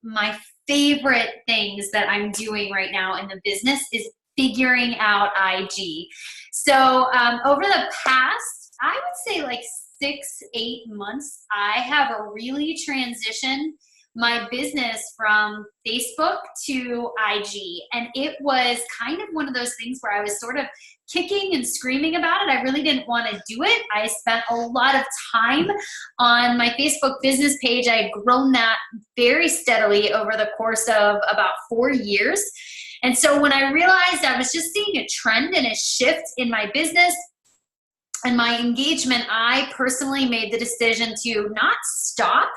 my favorite things that I'm doing right now in the business is figuring out IG. So over the past, I would say like 6, 8 months, I have really transitioned my business from Facebook to IG. And it was kind of one of those things where I was sort of kicking and screaming about it. I really didn't want to do it. I spent a lot of time on my Facebook business page. I had grown that very steadily over the course of about 4 years. And so when I realized I was just seeing a trend and a shift in my business and my engagement, I personally made the decision to not stop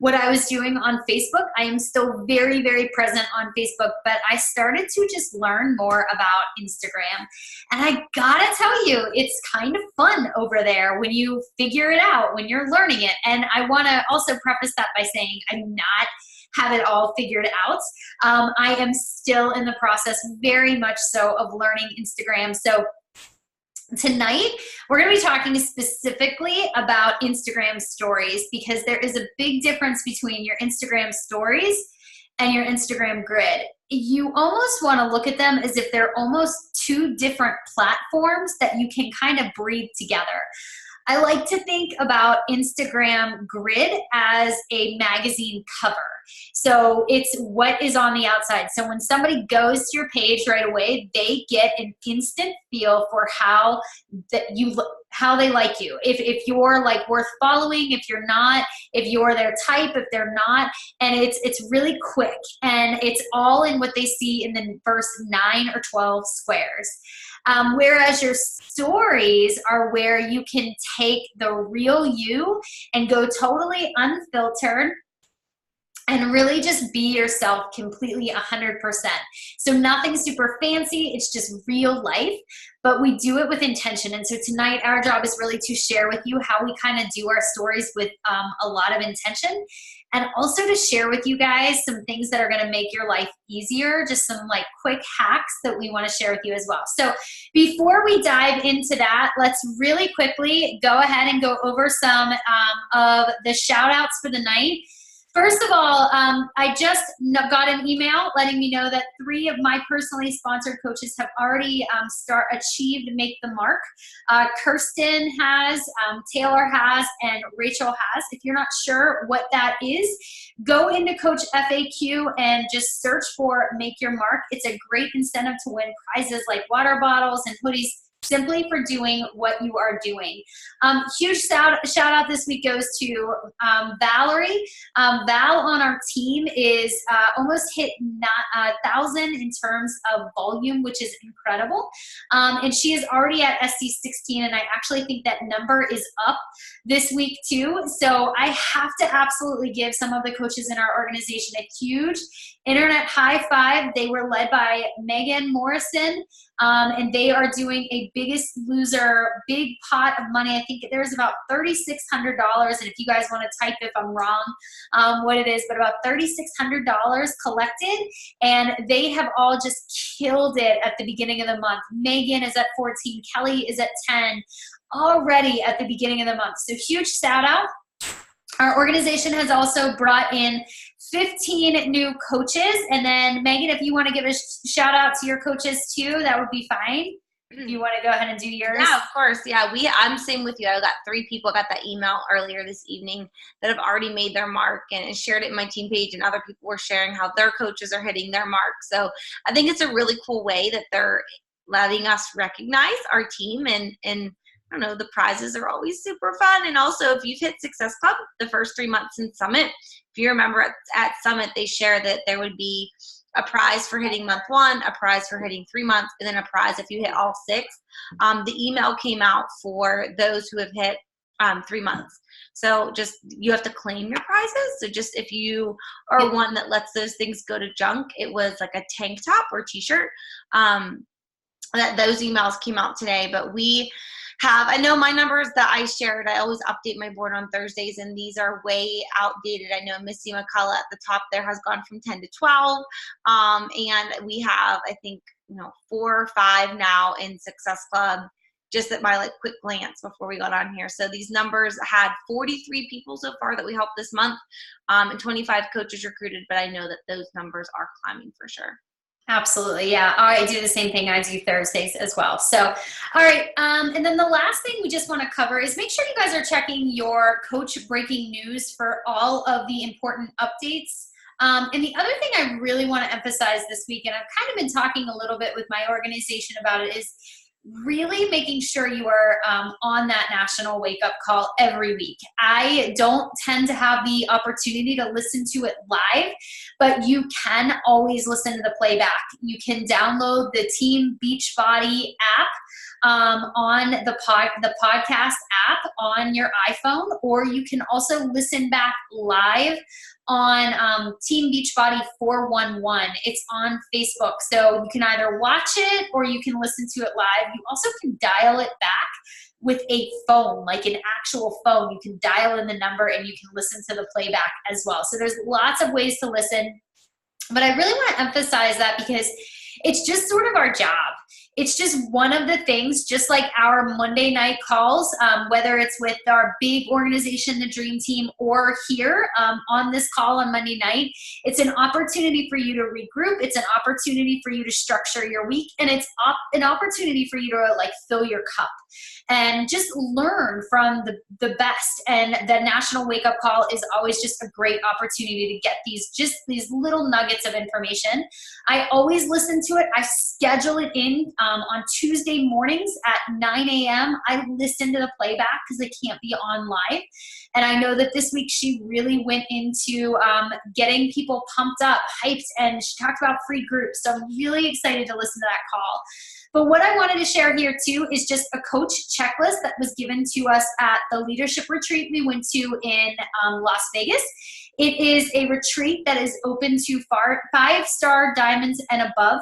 what I was doing on Facebook. I am still very, very present on Facebook, but I started to just learn more about Instagram. And I gotta tell you, it's kind of fun over there when you figure it out, when you're learning it. And I wanna also preface that by saying I'm not have it all figured out. I am still in the process, very much so, of learning Instagram. So tonight, we're going to be talking specifically about Instagram stories, because there is a big difference between your Instagram stories and your Instagram grid. You almost want to look at them as if they're almost two different platforms that you can kind of breathe together. I like to think about Instagram grid as a magazine cover. So it's what is on the outside. So when somebody goes to your page right away, they get an instant feel for how they like you. If you're like worth following, if you're not, if you're their type, if they're not, and it's really quick, and it's all in what they see in the first 9 or 12 squares. Whereas your stories are where you can take the real you and go totally unfiltered and really just be yourself completely 100%. So nothing super fancy, it's just real life, but we do it with intention. And so tonight our job is really to share with you how we kind of do our stories with a lot of intention, and also to share with you guys some things that are gonna make your life easier, just some like quick hacks that we wanna share with you as well. So before we dive into that, let's really quickly go ahead and go over some of the shout outs for the night. First of all, I just got an email letting me know that 3 of my personally sponsored coaches have already achieved Make the Mark. Kirsten has, Taylor has, and Rachel has. If you're not sure what that is, go into Coach FAQ and just search for Make Your Mark. It's a great incentive to win prizes like water bottles and hoodies, simply for doing what you are doing. Huge shout out this week goes to Valerie. Val on our team is almost hit 1,000 in terms of volume, which is incredible. And she is already at SC16, and I actually think that number is up this week too. So I have to absolutely give some of the coaches in our organization a huge internet high five. They were led by Megan Morrison, and they are doing a Biggest Loser big pot of money. I think there's about $3,600, and if you guys want to type if I'm wrong what it is, but about $3,600 collected, and they have all just killed it at the beginning of the month. Megan is at 14, Kelly is at 10 already at the beginning of the month. So huge shout out. Our organization has also brought in 15 new coaches. And then Megan, if you want to give a shout out to your coaches too, that would be fine. If you want to go ahead and do yours. Yeah, of course. Yeah, I'm same with you. I got 3 people, got that email earlier this evening that have already made their mark and shared it in my team page, and other people were sharing how their coaches are hitting their mark. So I think it's a really cool way that they're letting us recognize our team, and I don't know, the prizes are always super fun. And also, if you've hit Success Club the first 3 months in Summit, if you remember at Summit, they share that there would be a prize for hitting month 1, a prize for hitting 3 months, and then a prize if you hit all 6. The email came out for those who have hit 3 months. So just, you have to claim your prizes. So just if you are one that lets those things go to junk, it was like a tank top or t-shirt. That those emails came out today, but we have, I know my numbers that I shared, I always update my board on Thursdays, and these are way outdated. I know Missy McCullough at the top there has gone from 10 to 12. And we have, I think, 4 or 5 now in Success Club just at my like quick glance before we got on here. So these numbers had 43 people so far that we helped this month, and 25 coaches recruited, but I know that those numbers are climbing for sure. Absolutely. Yeah. I do the same thing. I do Thursdays as well. So, all right. And then the last thing we just want to cover is make sure you guys are checking your coach breaking news for all of the important updates. And the other thing I really want to emphasize this week, and I've kind of been talking a little bit with my organization about it, is really making sure you are on that national wake-up call every week. I don't tend to have the opportunity to listen to it live, but you can always listen to the playback. You can download the Team Beachbody app on the podcast app on your iPhone, or you can also listen back live on Team Beachbody 411. It's on Facebook. So you can either watch it or you can listen to it live. You also can dial it back with a phone, like an actual phone. You can dial in the number and you can listen to the playback as well. So there's lots of ways to listen. But I really want to emphasize that because it's just sort of our job. It's just one of the things, just like our Monday night calls, whether it's with our big organization, the Dream Team, or here on this call on Monday night, it's an opportunity for you to regroup. It's an opportunity for you to structure your week, and it's an opportunity for you to like fill your cup and just learn from the best. And the National Wake Up Call is always just a great opportunity to get these little nuggets of information. I always listen to it. I schedule it in on Tuesday mornings at 9 a.m. I listen to the playback because I can't be on live. And I know that this week she really went into getting people pumped up, hyped, and she talked about free groups. So I'm really excited to listen to that call. But what I wanted to share here too is just a coach checklist that was given to us at the leadership retreat we went to in Las Vegas. It is a retreat that is open to 5-star diamonds and above.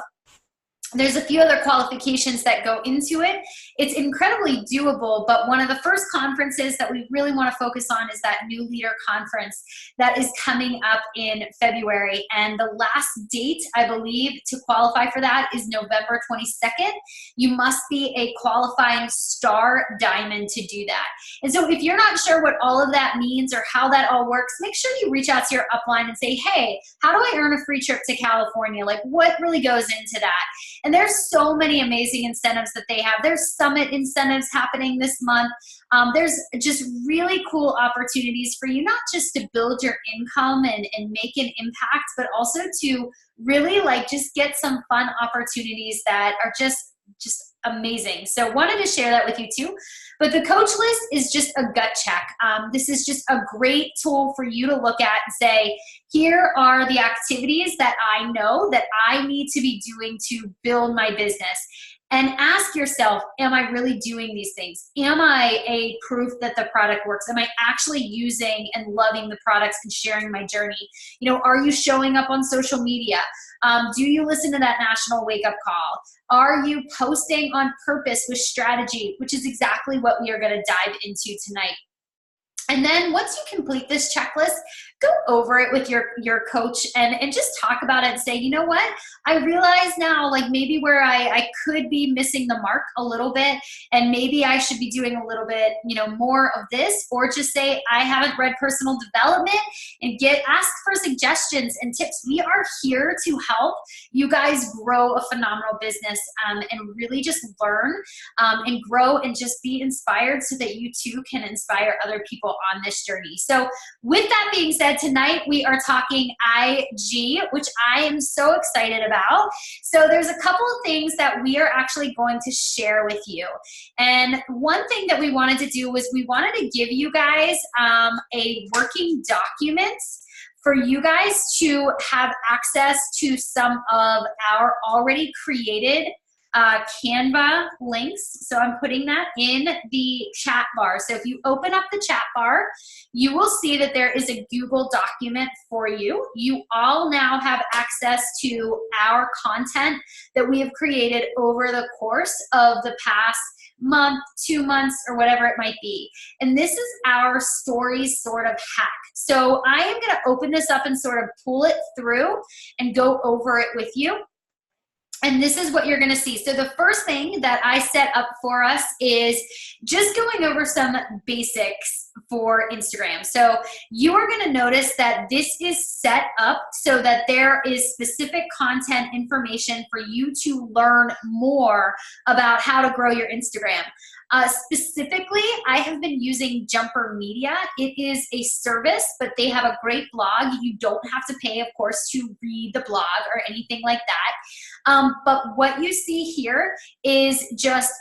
There's a few other qualifications that go into it. It's incredibly doable, but one of the first conferences that we really want to focus on is that New Leader Conference that is coming up in February. And the last date, I believe, to qualify for that is November 22nd. You must be a qualifying star diamond to do that. And so if you're not sure what all of that means or how that all works, make sure you reach out to your upline and say, hey, how do I earn a free trip to California? Like, what really goes into that? And there's so many amazing incentives that they have. There's summit incentives happening this month. There's just really cool opportunities for you, not just to build your income and make an impact, but also to really like just get some fun opportunities that are just amazing. So wanted to share that with you too. But the coach list is just a gut check. This is just a great tool for you to look at and say, here are the activities that I know that I need to be doing to build my business. And ask yourself, am I really doing these things? Am I a proof that the product works? Am I actually using and loving the products and sharing my journey? You know, are you showing up on social media? Do you listen to that National Wake Up Call? Are you posting on purpose with strategy, which is exactly what we are going to dive into tonight. And then once you complete this checklist, go over it with your coach and just talk about it and say, you know what, I realize now like maybe where I could be missing the mark a little bit, and maybe I should be doing a little bit, you know, more of this, or just say I haven't read personal development and ask for suggestions and tips. We are here to help you guys grow a phenomenal business and really just learn and grow and just be inspired so that you too can inspire other people on this journey. So with that being said, tonight we are talking IG, which I am so excited about. So there's a couple of things that we are actually going to share with you. And one thing that we wanted to do was we wanted to give you guys a working document for you guys to have access to some of our already created Canva links. So I'm putting that in the chat bar. So if you open up the chat bar, you will see that there is a Google document for you. You all now have access to our content that we have created over the course of the past month, 2 months, or whatever it might be. And this is our stories sort of hack. So I am going to open this up and sort of pull it through and go over it with you. And this is what you're gonna see. So the first thing that I set up for us is just going over some basics for Instagram. So you are gonna notice that this is set up so that there is specific content information for you to learn more about how to grow your Instagram. Specifically, I have been using Jumper Media. It is a service, but they have a great blog. You don't have to pay, of course, to read the blog or anything like that. But what you see here is just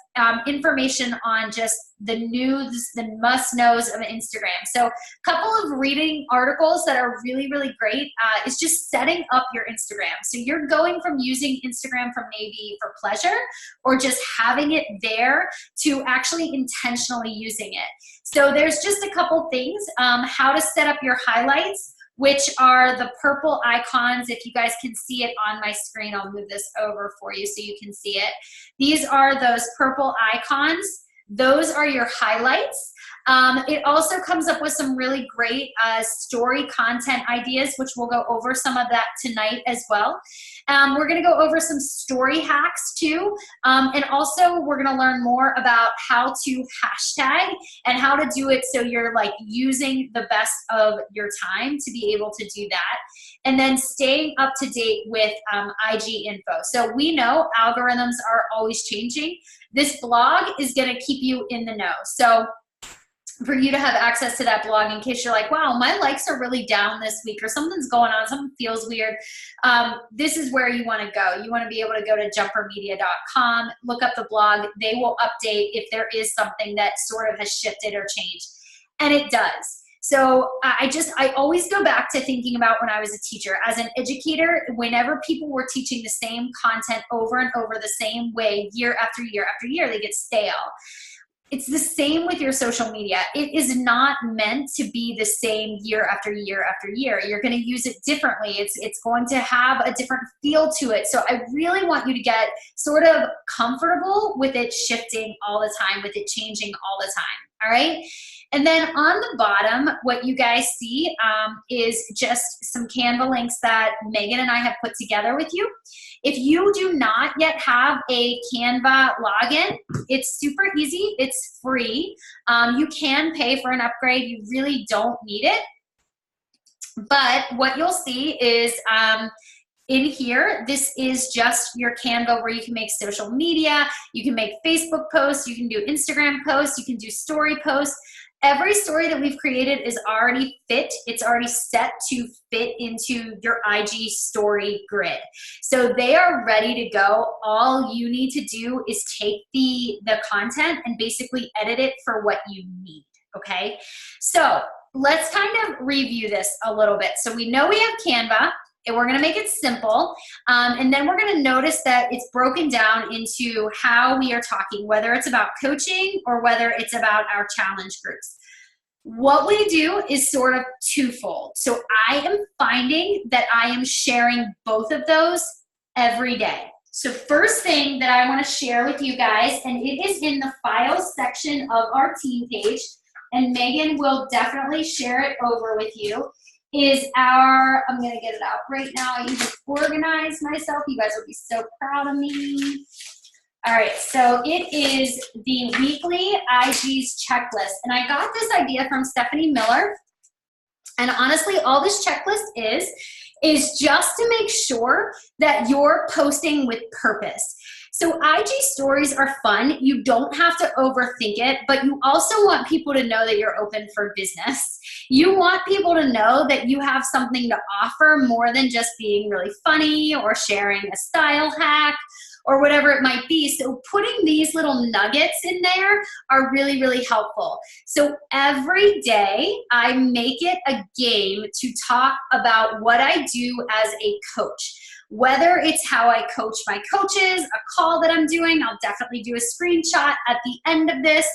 information on just the news, the must-knows of Instagram. So a couple of reading articles that are really, really great is just setting up your Instagram. So you're going from using Instagram from maybe for pleasure or just having it there to actually intentionally using it. So there's just a couple things, how to set up your highlights, which are the purple icons. If you guys can see it on my screen, I'll move this over for you so you can see it. These are those purple icons. Those are your highlights. It also comes up with some really great story content ideas, which we'll go over some of that tonight as well. We're gonna go over some story hacks too. And also we're gonna learn more about how to hashtag and how to do it so you're like using the best of your time to be able to do that. And then staying up to date with IG info. So we know algorithms are always changing. This blog is gonna keep you in the know. So for you to have access to that blog in case you're like, wow, my likes are really down this week or something's going on, something feels weird. This is where you wanna go. You wanna be able to go to jumpermedia.com, look up the blog. They will update if there is something that sort of has shifted or changed. And it does. So I always go back to thinking about when I was a teacher. As an educator, whenever people were teaching the same content over and over the same way year after year after year, they get stale. It's the same with your social media. It is not meant to be the same year after year after year. You're going to use it differently. It's going to have a different feel to it. So I really want you to get sort of comfortable with it shifting all the time, with it changing all the time. All right. And then on the bottom, what you guys see is just some Canva links that Megan and I have put together with you. If you do not yet have a Canva login, it's super easy. It's free. You can pay for an upgrade. You really don't need it. But what you'll see is in here, this is just your Canva where you can make social media, you can make Facebook posts, you can do Instagram posts, you can do story posts. Every story that we've created is already fit. It's already set to fit into your IG story grid. So they are ready to go. All you need to do is take the content and basically edit it for what you need, okay? So let's kind of review this a little bit. So we know we have Canva, and we're gonna make it simple. And then we're gonna notice that it's broken down into how we are talking, whether it's about coaching or whether it's about our challenge groups. What we do is sort of twofold. So I am finding that I am sharing both of those every day. So first thing that I wanna share with you guys, and it is in the files section of our team page, and Megan will definitely share it over with you, is our, I'm gonna get it out right now. I need to organize myself. You guys will be so proud of me. All right, so it is the weekly IG's checklist. And I got this idea from Stephanie Miller. And honestly, all this checklist is just to make sure that you're posting with purpose. So IG stories are fun. You don't have to overthink it, but you also want people to know that you're open for business. You want people to know that you have something to offer more than just being really funny or sharing a style hack or whatever it might be. So putting these little nuggets in there are really, really helpful. So every day I make it a game to talk about what I do as a coach. Whether it's how I coach my coaches, a call that I'm doing, I'll definitely do a screenshot at the end of this,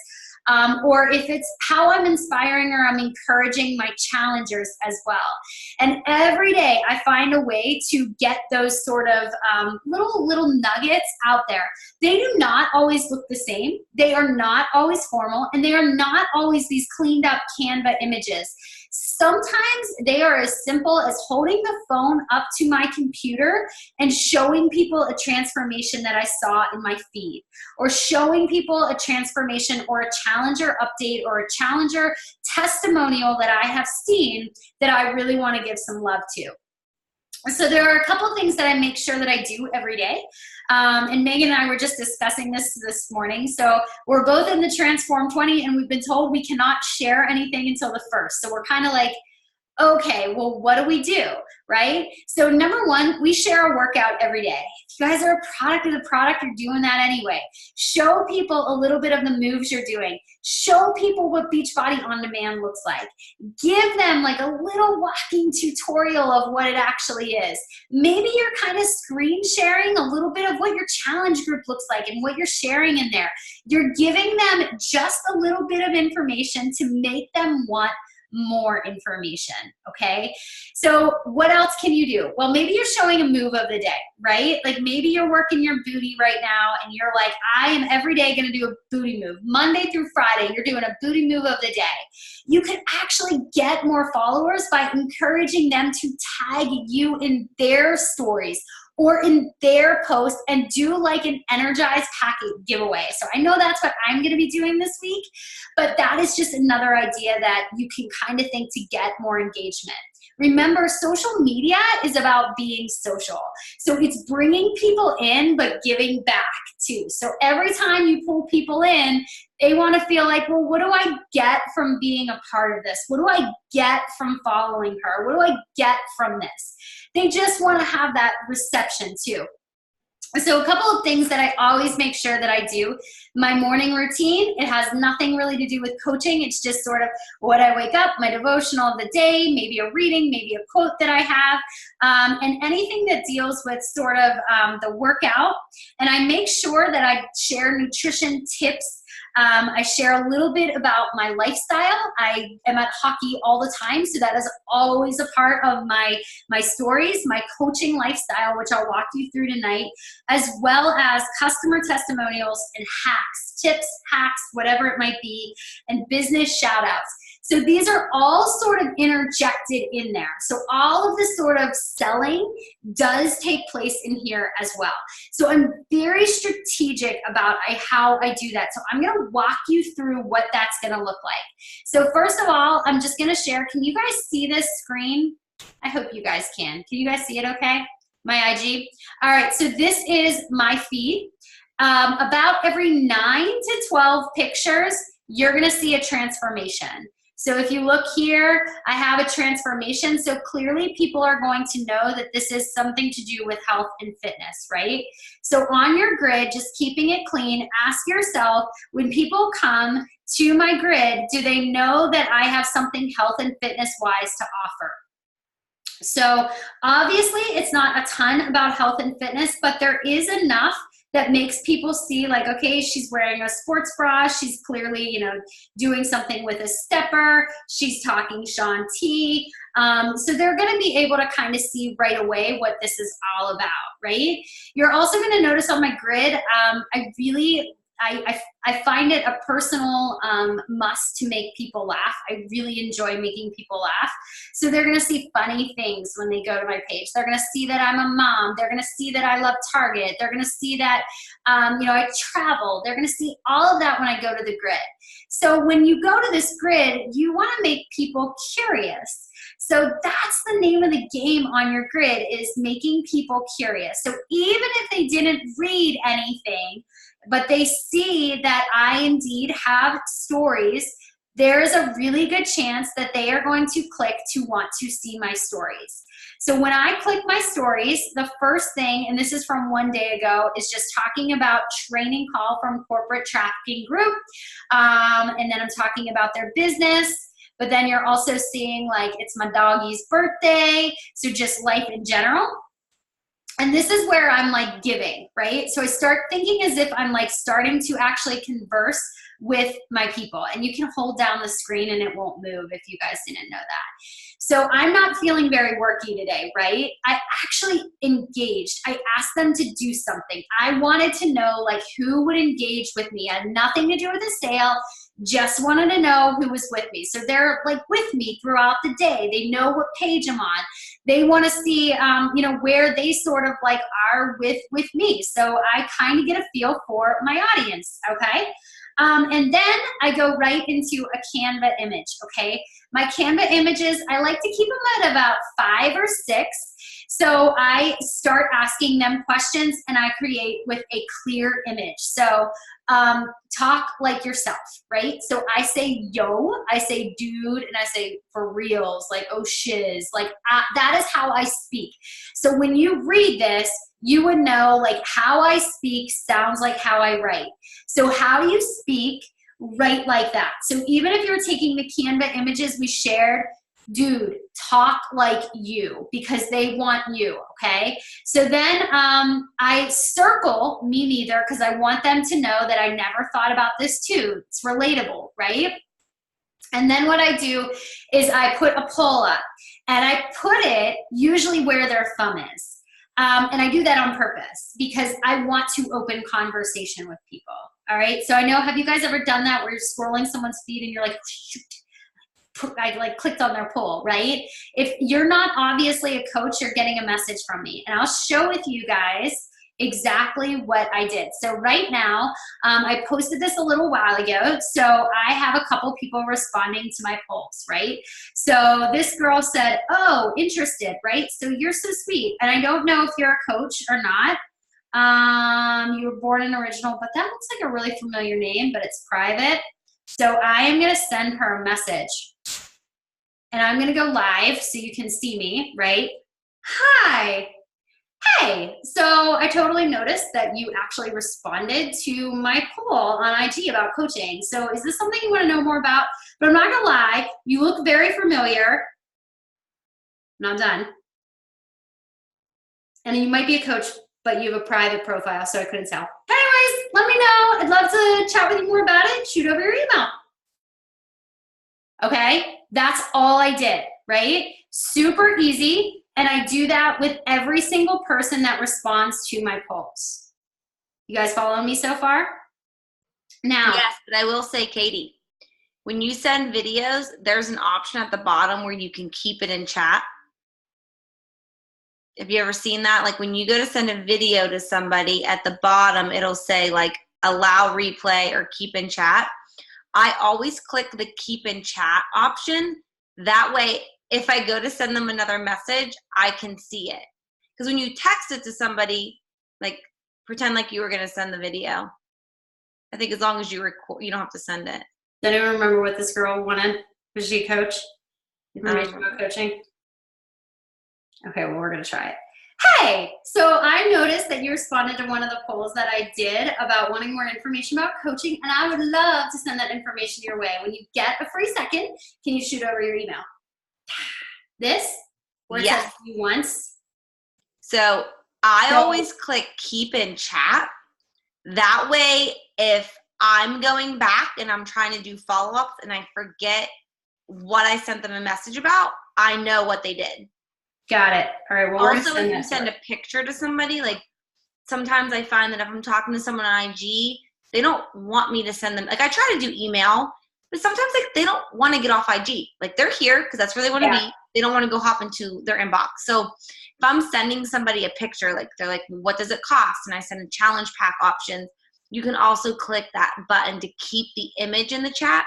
or if it's how I'm inspiring or I'm encouraging my challengers as well. And every day I find a way to get those sort of little nuggets out there. They do not always look the same. They are not always formal, and they are not always these cleaned up Canva images. Sometimes they are as simple as holding the phone up to my computer and showing people a transformation that I saw in my feed, or showing people a transformation or a challenger update or a challenger testimonial that I have seen that I really want to give some love to. So there are a couple things that I make sure that I do every day. And Megan and I were just discussing this morning. So we're both in the Transform 20, and we've been told we cannot share anything until the 1st. So we're kind of like, okay, well, what do we do, right? So number one, we share a workout every day. If you guys are a product of the product, you're doing that anyway. Show people a little bit of the moves you're doing. Show people what Beachbody On Demand looks like. Give them like a little walking tutorial of what it actually is. Maybe you're kind of screen sharing a little bit of what your challenge group looks like and what you're sharing in there. You're giving them just a little bit of information to make them want more information, okay? So what else can you do? Well, maybe you're showing a move of the day, right? Like maybe you're working your booty right now and you're like, I am every day gonna do a booty move. Monday through Friday, you're doing a booty move of the day. You can actually get more followers by encouraging them to tag you in their stories or in their post and do like an energized packet giveaway. So I know that's what I'm gonna be doing this week, but that is just another idea that you can kind of think to get more engagement. Remember, social media is about being social. So it's bringing people in, but giving back too. So every time you pull people in, they want to feel like, well, what do I get from being a part of this? What do I get from following her? What do I get from this? They just want to have that reception too. So a couple of things that I always make sure that I do. My morning routine, it has nothing really to do with coaching. It's just sort of what I wake up, my devotional of the day, maybe a reading, maybe a quote that I have, and anything that deals with sort of the workout. And I make sure that I share nutrition tips. I share a little bit about my lifestyle. I am at hockey all the time, so that is always a part of my stories, my coaching lifestyle, which I'll walk you through tonight, as well as customer testimonials and hacks, tips, hacks, whatever it might be, and business shout outs. So these are all sort of interjected in there. So all of this sort of selling does take place in here as well. So I'm very strategic about how I do that. So I'm gonna walk you through what that's gonna look like. So first of all, I'm just gonna share, can you guys see this screen? I hope you guys can. Can you guys see it okay? My IG? All right, so this is my feed. About every 9 to 12 pictures, you're gonna see a transformation. So if you look here, I have a transformation. So clearly people are going to know that this is something to do with health and fitness, right? So on your grid, just keeping it clean, ask yourself, when people come to my grid, do they know that I have something health and fitness wise to offer? So obviously it's not a ton about health and fitness, but there is enough that makes people see like, okay, she's wearing a sports bra. She's clearly, you know, doing something with a stepper. She's talking Shaun T. So they're going to be able to kind of see right away what this is all about, right? You're also going to notice on my grid, I find it a personal must to make people laugh. I really enjoy making people laugh. So they're going to see funny things when they go to my page. They're going to see that I'm a mom. They're going to see that I love Target. They're going to see that, you know, I travel. They're going to see all of that when I go to the grid. So when you go to this grid, you want to make people curious. So that's the name of the game on your grid, is making people curious. So even if they didn't read anything, but they see that I indeed have stories, there is a really good chance that they are going to click to want to see my stories. So when I click my stories, the first thing, and this is from one day ago, is just talking about training call from corporate tracking group. And then I'm talking about their business. But then you're also seeing like it's my doggie's birthday. So just life in general. And this is where I'm like giving, right? So I start thinking as if I'm like starting to actually converse with my people. And you can hold down the screen and it won't move if you guys didn't know that. So I'm not feeling very worky today, right? I actually engaged. I asked them to do something. I wanted to know like who would engage with me. It had nothing to do with the sale. Just wanted to know who was with me. So they're like with me throughout the day. They know what page I'm on. They want to see, where they sort of like are with me. So I kind of get a feel for my audience, okay? And then I go right into a Canva image, okay? My Canva images, I like to keep them at about 5 or 6. So I start asking them questions and I create with a clear image. So talk like yourself, right? So I say yo, I say dude, and I say for reals, like oh shiz, like that is how I speak. So when you read this, you would know like how I speak sounds like how I write. So how do you speak? Write like that. So even if you're taking the Canva images we shared, dude, talk like you because they want you, okay? So then I circle me neither because I want them to know that I never thought about this too. It's relatable, right? And then what I do is I put a poll up and I put it usually where their thumb is. And I do that on purpose because I want to open conversation with people. All right. So I know, have you guys ever done that where you're scrolling someone's feed and you're like, shoot, I like clicked on their poll, right? If you're not obviously a coach, you're getting a message from me. And I'll show with you guys exactly what I did. So right now, I posted this a little while ago. So I have a couple people responding to my polls, right? So this girl said, oh, interested, right? So you're so sweet. And I don't know if you're a coach or not. You were born in Original, but that looks like a really familiar name, but it's private. So I am going to send her a message. And I'm going to go live so you can see me, right? Hi. Hey, so I totally noticed that you actually responded to my poll on IG about coaching. So is this something you want to know more about? But I'm not going to lie, you look very familiar. Not done. And you might be a coach, but you have a private profile, so I couldn't tell. Anyways, let me know. I'd love to chat with you more about it. Shoot over your email. Okay, that's all I did, right? Super easy. And I do that with every single person that responds to my polls. You guys following me so far? Now, yes, but I will say, Katie, when you send videos, there's an option at the bottom where you can keep it in chat. Have you ever seen that? Like when you go to send a video to somebody, at the bottom, it'll say like allow replay or keep in chat. I always click the keep in chat option. That way, if I go to send them another message, I can see it. Because when you text it to somebody, like pretend like you were going to send the video. I think as long as you record, you don't have to send it. Does anyone remember what this girl wanted? Was she a coach? Information about coaching? Okay, well, we're going to try it. Hey, so I noticed that you responded to one of the polls that I did about wanting more information about coaching, and I would love to send that information your way. When you get a free second, can you shoot over your email? This, where it says you once. So I always click keep in chat. That way, if I'm going back and I'm trying to do follow-ups and I forget what I sent them a message about, I know what they did. Got it. All right. Well, also, if you send a picture to somebody, like sometimes I find that if I'm talking to someone on IG, they don't want me to send them. Like I try to do email, but sometimes like they don't want to get off IG. Like they're here because that's where they want to be. They don't want to go hop into their inbox. So if I'm sending somebody a picture, like they're like, what does it cost? And I send a challenge pack options. You can also click that button to keep the image in the chat.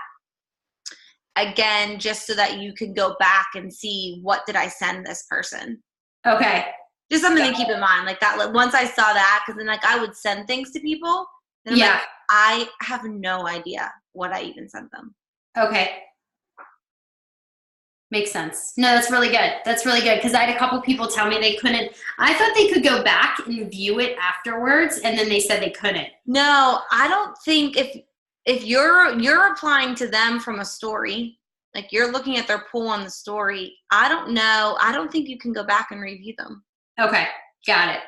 Again, just so that you can go back and see what did I send this person. Okay. Just something to keep in mind. Like that, like, once I saw that, because then like I would send things to people. And I'm like, I have no idea what I even sent them. Okay. Makes sense. No, that's really good. That's really good. Because I had a couple people tell me they couldn't. I thought they could go back and view it afterwards, and then they said they couldn't. No, I don't think if you're applying to them from a story, like you're looking at their poll on the story, I don't know. I don't think you can go back and review them. Okay. Got it.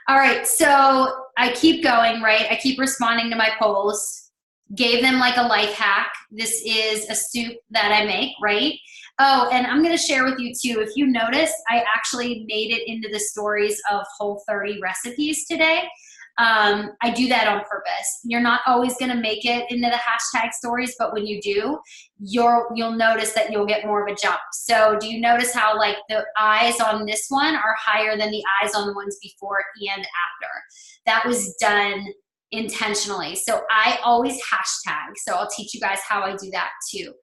All right. So I keep going, right? I keep responding to my polls. gave them like a life hack. This is a soup that I make, right? Oh, and I'm going to share with you too. If you notice, I actually made it into the stories of Whole30 recipes today. I do that on purpose. You're not always going to make it into the hashtag stories, but when you do, you'll notice that you'll get more of a jump. So do you notice how like the eyes on this one are higher than the eyes on the ones before and after? That was done intentionally. So I always hashtag. So I'll teach you guys how I do that too.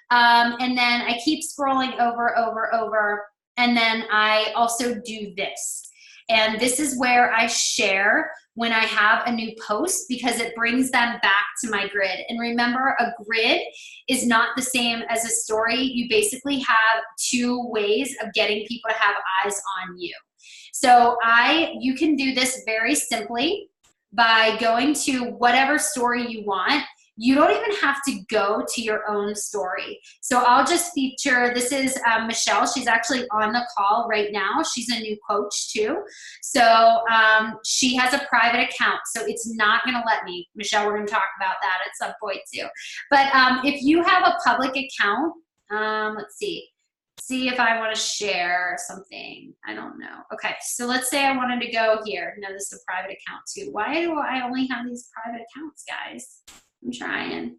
And then I keep scrolling over, and then I also do this. And this is where I share when I have a new post, because it brings them back to my grid. And remember, a grid is not the same as a story. You basically have two ways of getting people to have eyes on you. So you can do this very simply by going to whatever story you want. You don't even have to go to your own story. So I'll just feature, this is Michelle. She's actually on the call right now. She's a new coach too. So she has a private account, so it's not gonna let me. Michelle, we're gonna talk about that at some point too. But if you have a public account, let's see if I wanna share something. I don't know. Okay, so let's say I wanted to go here. No, this is a private account too. Why do I only have these private accounts, guys? I'm trying.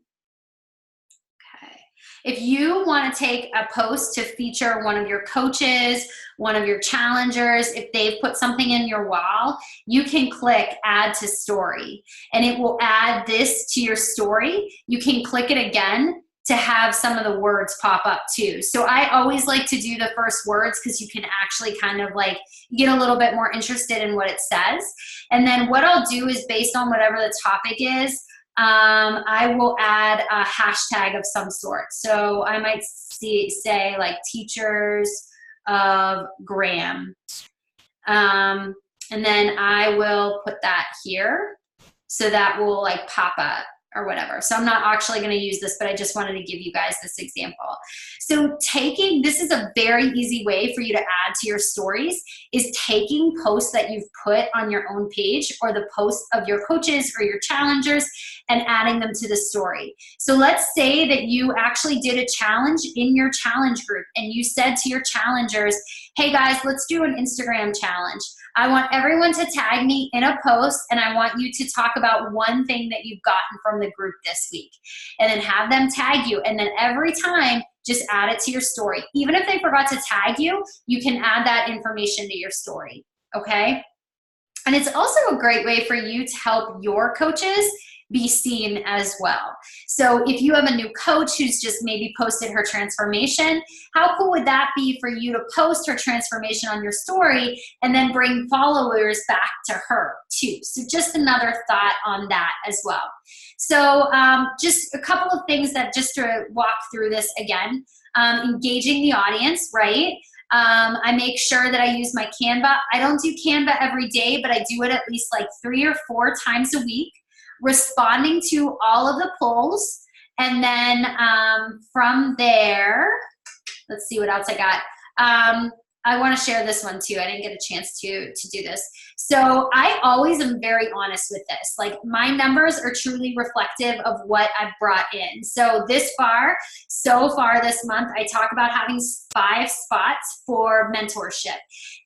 Okay. If you want to take a post to feature one of your coaches, one of your challengers, if they've put something in your wall, you can click add to story and it will add this to your story. You can click it again to have some of the words pop up too. So I always like to do the first words because you can actually kind of like get a little bit more interested in what it says. And then what I'll do is based on whatever the topic is, I will add a hashtag of some sort. So I might say like teachers of Graham. And then I will put that here. So that will like pop up or whatever. So I'm not actually going to use this, but I just wanted to give you guys this example. So this is a very easy way for you to add to your stories, is taking posts that you've put on your own page or the posts of your coaches or your challengers and adding them to the story. So let's say that you actually did a challenge in your challenge group and you said to your challengers, hey guys, let's do an Instagram challenge. I want everyone to tag me in a post and I want you to talk about one thing that you've gotten from the group this week. And then have them tag you. And then every time, just add it to your story. Even if they forgot to tag you, you can add that information to your story, okay? And it's also a great way for you to help your coaches be seen as well. So if you have a new coach who's just maybe posted her transformation, how cool would that be for you to post her transformation on your story and then bring followers back to her too? So just another thought on that as well. So just a couple of things that just to walk through this again, engaging the audience, right? I make sure that I use my Canva. I don't do Canva every day, but I do it at least like 3 or 4 times a week, responding to all of the polls. And then from there, let's see what else I got. I want to share this one too. I didn't get a chance to do this. So I always am very honest with this. Like my numbers are truly reflective of what I've brought in. So so far this month, I talk about having 5 spots for mentorship.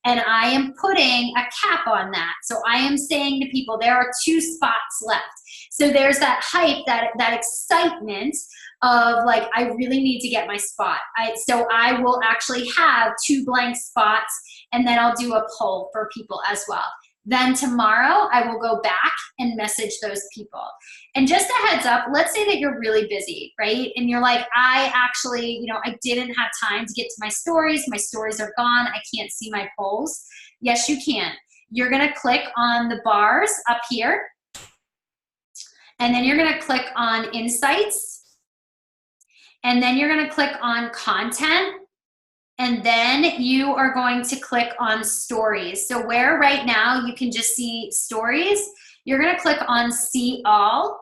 And I am putting a cap on that. So I am saying to people, there are 2 spots left. So there's that hype, that excitement of like, I really need to get my spot. So I will actually have 2 blank spots and then I'll do a poll for people as well. Then tomorrow I will go back and message those people. And just a heads up, let's say that you're really busy, right? And you're like, I actually, I didn't have time to get to my stories. My stories are gone. I can't see my polls. Yes, you can. You're gonna click on the bars up here. And then you're gonna click on Insights. And then you're gonna click on Content. And then you are going to click on Stories. So where right now you can just see Stories, you're gonna click on See All.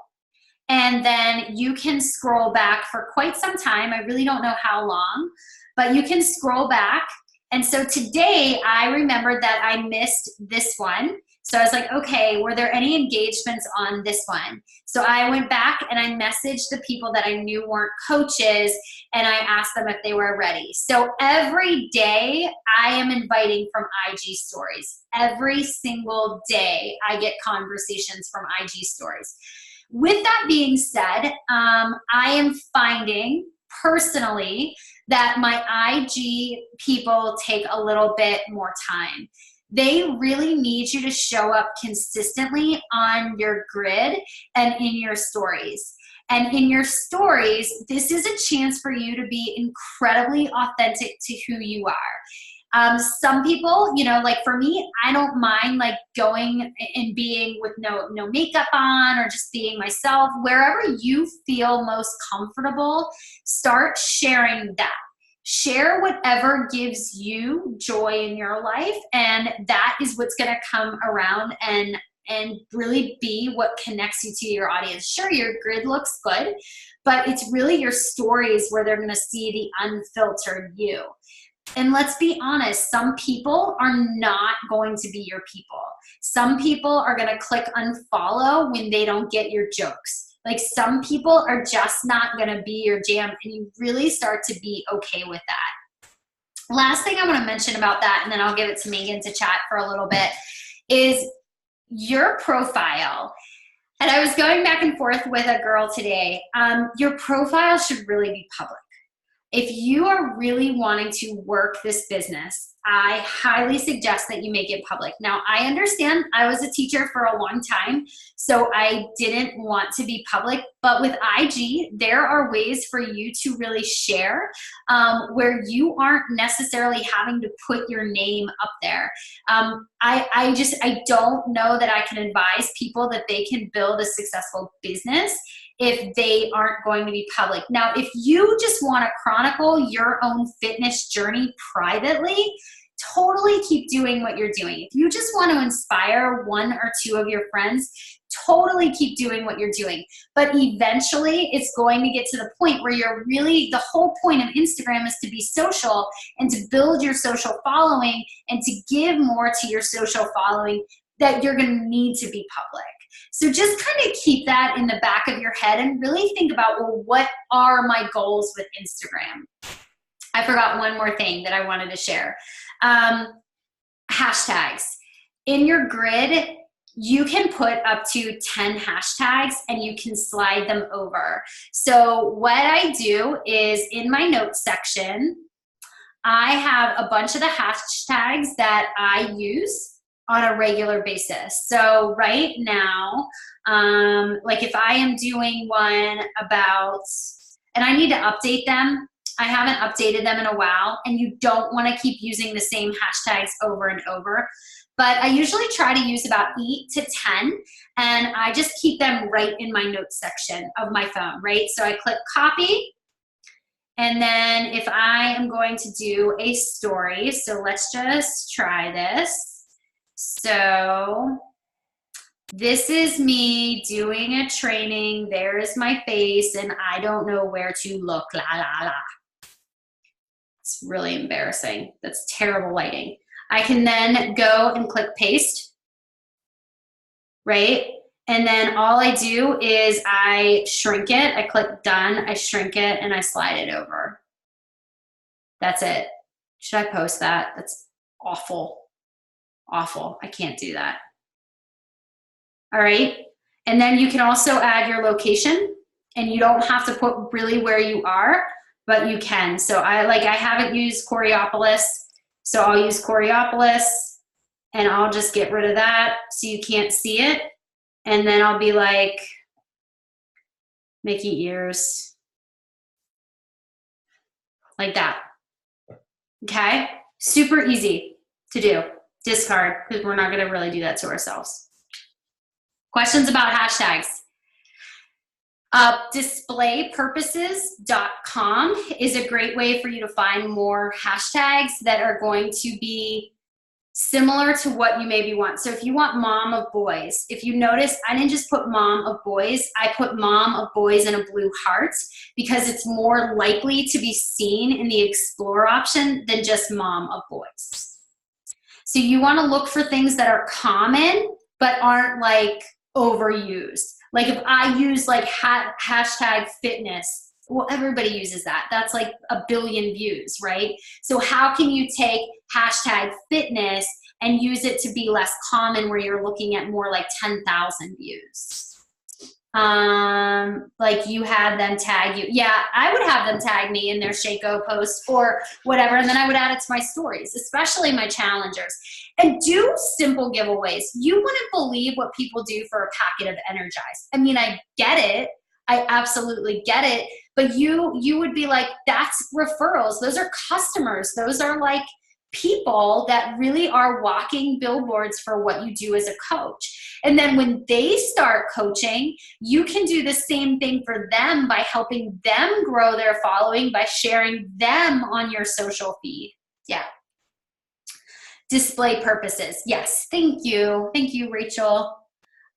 And then you can scroll back for quite some time. I really don't know how long, but you can scroll back And so today I remembered that I missed this one. So I was like, okay, were there any engagements on this one? So I went back and I messaged the people that I knew weren't coaches, and I asked them if they were ready. So every day I am inviting from IG stories. Every single day I get conversations from IG stories. With that being said, I am finding personally that my IG people take a little bit more time. They really need you to show up consistently on your grid and in your stories. And in your stories, this is a chance for you to be incredibly authentic to who you are. Some people, you know, like for me, I don't mind like going and being with no makeup on or just being myself. Wherever you feel most comfortable, start sharing that. Share whatever gives you joy in your life, and that is what's going to come around and really be what connects you to your audience. Sure, your grid looks good, but it's really your stories where they're going to see the unfiltered you. And let's be honest, some people are not going to be your people. Some people are going to click unfollow when they don't get your jokes. Like some people are just not going to be your jam, and you really start to be okay with that. Last thing I want to mention about that, and then I'll give it to Megan to chat for a little bit, is your profile. And I was going back and forth with a girl today. Your profile should really be public. If you are really wanting to work this business, I highly suggest that you make it public. Now, I understand I was a teacher for a long time, so I didn't want to be public, but with IG, there are ways for you to really share where you aren't necessarily having to put your name up there. I don't know that I can advise people that they can build a successful business if they aren't going to be public. Now, if you just want to chronicle your own fitness journey privately, totally keep doing what you're doing. If you just want to inspire one or two of your friends, totally keep doing what you're doing. But eventually it's going to get to the point where you're really, the whole point of Instagram is to be social and to build your social following and to give more to your social following, that you're going to need to be public. So just kind of keep that in the back of your head and really think about, well, what are my goals with Instagram? I forgot one more thing that I wanted to share. Hashtags. In your grid, you can put up to 10 hashtags and you can slide them over. So what I do is in my notes section, I have a bunch of the hashtags that I use on a regular basis. So right now, like if I am doing one about, and I need to update them, I haven't updated them in a while, and you don't want to keep using the same hashtags over and over. But I usually try to use about 8 to 10, and I just keep them right in my notes section of my phone, right? So I click copy, and then if I am going to do a story, so let's just try this. So this is me doing a training. There is my face, and I don't know where to look, la, la, la. It's really embarrassing. That's terrible lighting. I can then go and click paste, right? And then all I do is I shrink it. I click done, I shrink it, and I slide it over. That's it. Should I post that? That's awful. Awful. I can't do that. All right. And then you can also add your location, and you don't have to put really where you are, but you can. So I haven't used Coraopolis, so I'll use Coraopolis, and I'll just get rid of that so you can't see it. And then I'll be like, Mickey ears, like that. Okay. Super easy to do. Discard, because we're not going to really do that to ourselves. Questions about hashtags? Displaypurposes.com is a great way for you to find more hashtags that are going to be similar to what you maybe want. So if you want mom of boys, if you notice, I didn't just put mom of boys, I put mom of boys in a blue heart because it's more likely to be seen in the explore option than just mom of boys. So you want to look for things that are common but aren't like overused. Like if I use like hashtag fitness, well, everybody uses that. That's like 1 billion views, right? So how can you take hashtag fitness and use it to be less common where you're looking at more like 10,000 views? Like you had them tag you. Yeah, I would have them tag me in their Shaco post or whatever, and then I would add it to my stories, especially my challengers. And do simple giveaways. You wouldn't believe what people do for a packet of Energize. I mean, I get it. I absolutely get it. But you would be like, that's referrals. Those are customers. Those are like people that really are walking billboards for what you do as a coach. And then when they start coaching, you can do the same thing for them by helping them grow their following by sharing them on your social feed. Yeah. Display purposes. Yes. Thank you. Thank you, Rachel.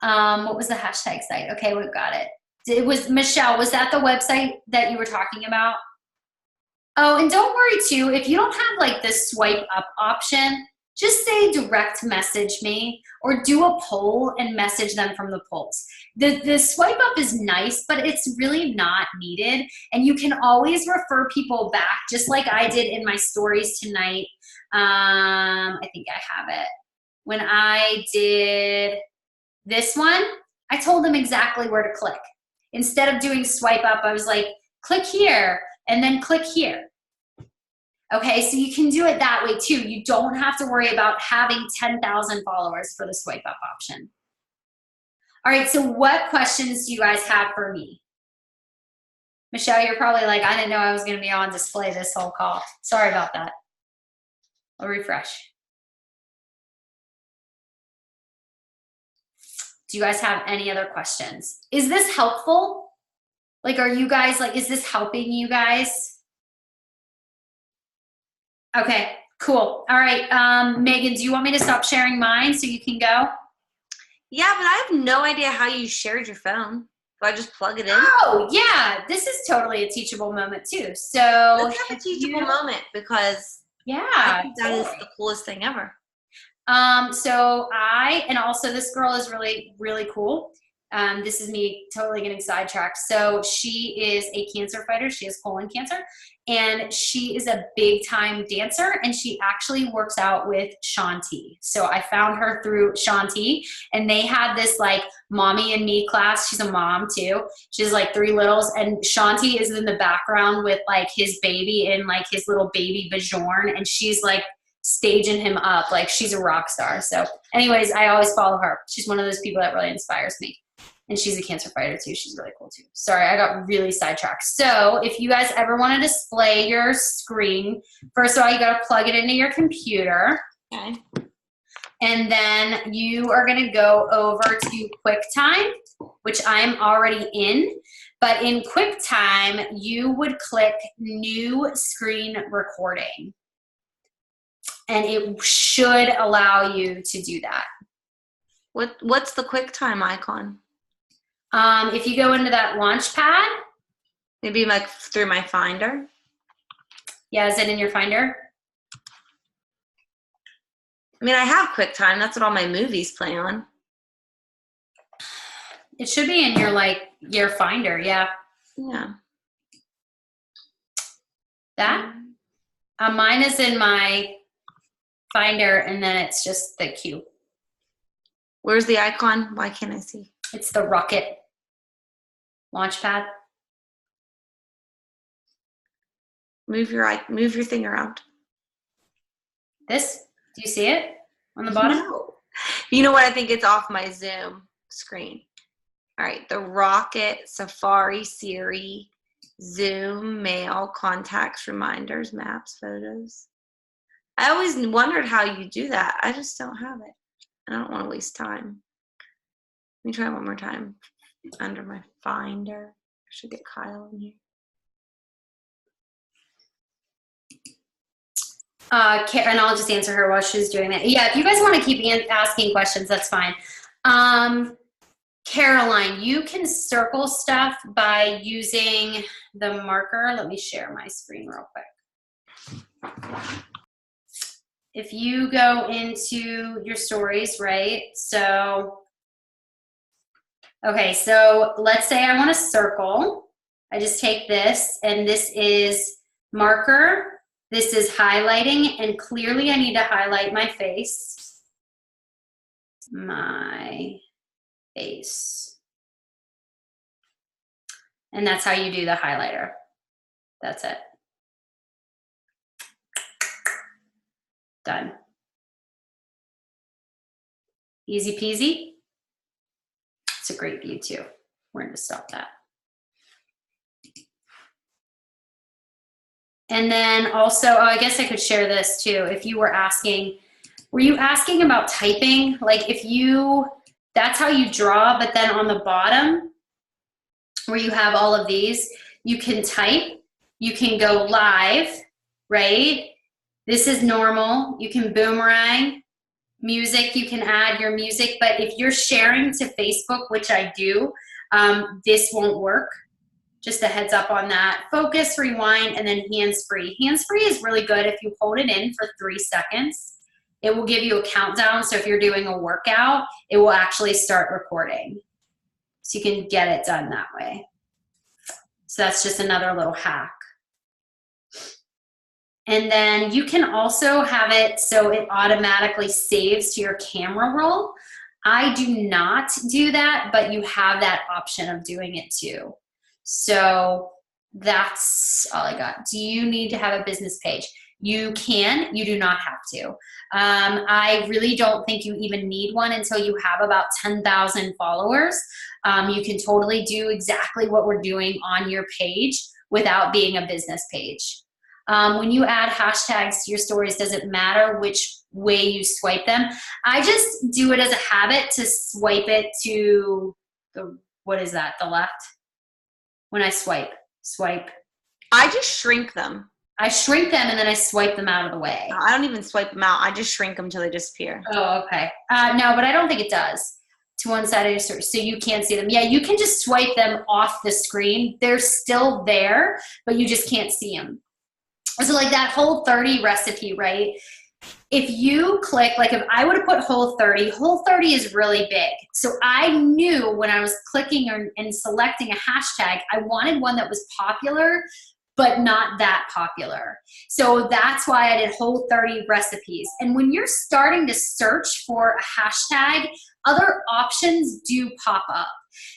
What was the hashtag site? Okay, we've got it. It was Michelle. Was that the website that you were talking about? Oh, and don't worry too, if you don't have like this swipe up option, just say direct message me or do a poll and message them from the polls. The swipe up is nice, but it's really not needed. And you can always refer people back, just like I did in my stories tonight. I think I have it. When I did this one, I told them exactly where to click. Instead of doing swipe up, I was like, click here and then click here. Okay, so you can do it that way too. You don't have to worry about having 10,000 followers for the swipe up option. All right, so what questions do you guys have for me? Michelle, you're probably like, I didn't know I was going to be on display this whole call. Sorry about that. I'll refresh. Do you guys have any other questions? Is this helpful? Like, are you guys like, is this helping you guys? Okay, cool. All right, Megan, do you want me to stop sharing mine so you can go? Yeah, but I have no idea how you shared your phone. Do I just plug it in? Oh, yeah. This is totally a teachable moment too. So let's have a teachable moment because I think that is the coolest thing ever. So and also this girl is really, really cool. This is me totally getting sidetracked. So she is a cancer fighter. She has colon cancer and she is a big time dancer and she actually works out with Shaun T. So I found her through Shaun T and they had this like mommy and me class. She's a mom too. She has like 3 littles and Shaun T is in the background with like his baby and like his little baby Bjorn and she's like staging him up like she's a rock star. So anyways, I always follow her. She's one of those people that really inspires me. And she's a cancer fighter too. She's really cool too. Sorry, I got really sidetracked. So if you guys ever want to display your screen, first of all, you got to plug it into your computer. Okay. And then you are going to go over to QuickTime, which I'm already in. But in QuickTime, you would click New Screen Recording. And it should allow you to do that. What's the QuickTime icon? If you go into that Launchpad. Maybe like through my Finder. Yeah, is it in your Finder? I mean, I have QuickTime. That's what all my movies play on. It should be in your Finder, yeah. Yeah. That? Mine is in my Finder, and then it's just the Q. Where's the icon? Why can't I see? It's the Rocket Launchpad. Move your thing around. This? Do you see it on the bottom? No. You know what? I think it's off my Zoom screen. All right. The Rocket, Safari, Siri, Zoom, Mail, Contacts, Reminders, Maps, Photos. I always wondered how you do that. I just don't have it. I don't want to waste time. Let me try one more time. Under my Finder. I should get Kyle in here. And I'll just answer her while she's doing that. Yeah, if you guys want to keep asking questions, that's fine. Caroline, you can circle stuff by using the marker. Let me share my screen real quick. If you go into your stories, right? So, okay, so let's say I want to circle. I just take this, and this is marker. This is highlighting, and clearly I need to highlight my face. My face. And that's how you do the highlighter. That's it. Done. Easy peasy. It's a great view too. We're going to stop that. And then also, oh, I guess I could share this too. If you were asking, were you asking about typing? Like if you, that's how you draw, but then on the bottom where you have all of these, you can type, you can go live, right? This is normal. You can boomerang. Music, you can add your music, but if you're sharing to Facebook, which I do, this won't work. Just a heads up on that. Focus, rewind, and then hands-free. Hands-free is really good if you hold it in for 3 seconds. It will give you a countdown, so if you're doing a workout, it will actually start recording. So you can get it done that way. So that's just another little hack. And then you can also have it so it automatically saves to your camera roll. I do not do that, but you have that option of doing it too. So that's all I got. Do you need to have a business page? You can, you do not have to. I really don't think you even need one until you have about 10,000 followers. You can totally do exactly what we're doing on your page without being a business page. When you add hashtags to your stories, does it matter which way you swipe them? I just do it as a habit to swipe it to the, what is that, the left? When I swipe. I just shrink them. I shrink them and then I swipe them out of the way. I don't even swipe them out. I just shrink them till they disappear. Oh, okay. No, but I don't think it does. To one side of your story, so you can't see them. Yeah, you can just swipe them off the screen. They're still there, but you just can't see them. So like that Whole30 recipe, right? If you click, like if I would have put Whole30 is really big. So I knew when I was clicking and selecting a hashtag, I wanted one that was popular, but not that popular. So that's why I did Whole30 recipes. And when you're starting to search for a hashtag, other options do pop up.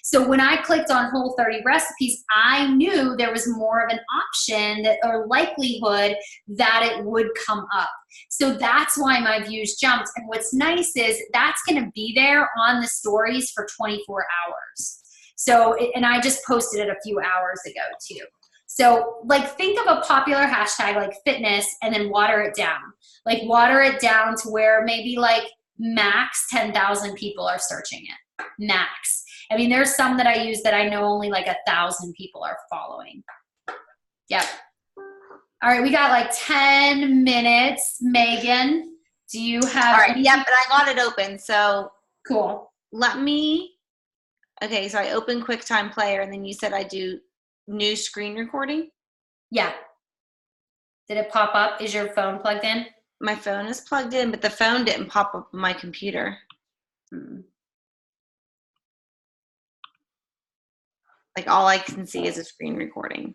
So when I clicked on Whole30 recipes, I knew there was more of an option or likelihood that it would come up. So that's why my views jumped. And what's nice is that's going to be there on the stories for 24 hours. So, and I just posted it a few hours ago too. So like think of a popular hashtag like fitness and then water it down. Like water it down to where maybe like max 10,000 people are searching it. Max. I mean, there's some that I use that I know only like 1,000 people are following. Yep. All right, we got like 10 minutes. Megan, do you have? All right, yep, and I got it open. So cool. Let me, okay, so I open QuickTime Player, and then you said I do new screen recording? Yeah. Did it pop up? Is your phone plugged in? My phone is plugged in, but the phone didn't pop up on my computer. Like all I can see is a screen recording.